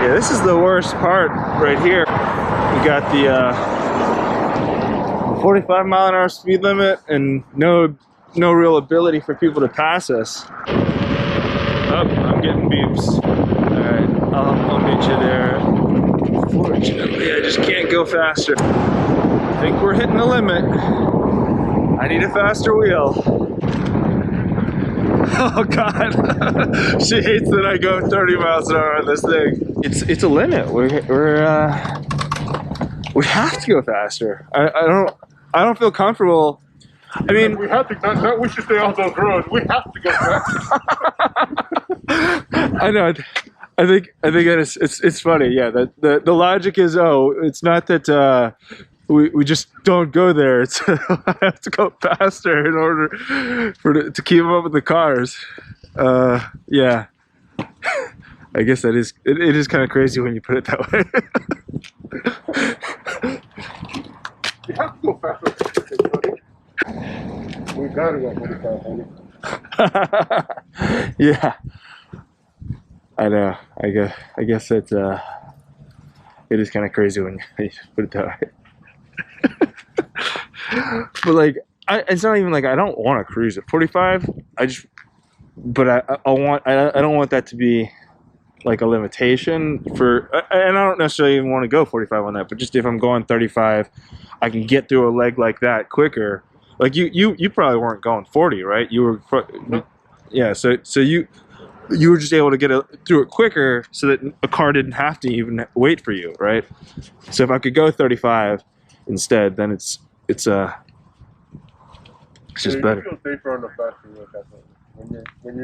Yeah, this is the worst part right here. We got the 45-mile-an-hour speed limit and no real ability for people to pass us. Oh, I'm getting beeps. Alright, I'll meet you there. Unfortunately, I just can't go faster. I think we're hitting the limit. I need a faster wheel. Oh God, she hates that I go 30 miles an hour on this thing. It's a limit. We have to go faster. I don't feel comfortable. I mean, we have to. Not we should stay off those roads. We have to go faster. I know. I think it's funny. Yeah, the logic is, oh, it's not that we just don't go there. It's I have to go faster in order to keep up with the cars. Yeah. I guess that is it is kind of crazy when you put it that way. You have to go faster. We gotta go 45, buddy. Yeah. I know. I guess it's it is kind of crazy when you put it that way. But like, it's not even like I don't want to cruise at 45. But I don't want that to be like a limitation for, and I don't necessarily even want to go 45 on that. But just if I'm going 35, I can get through a leg like that quicker. Like you probably weren't going 40, right? You were, yeah. So you were just able to get through it quicker, so that a car didn't have to even wait for you, right? So if I could go 35 instead, then it's just better. You feel safer on the faster wheel, when you're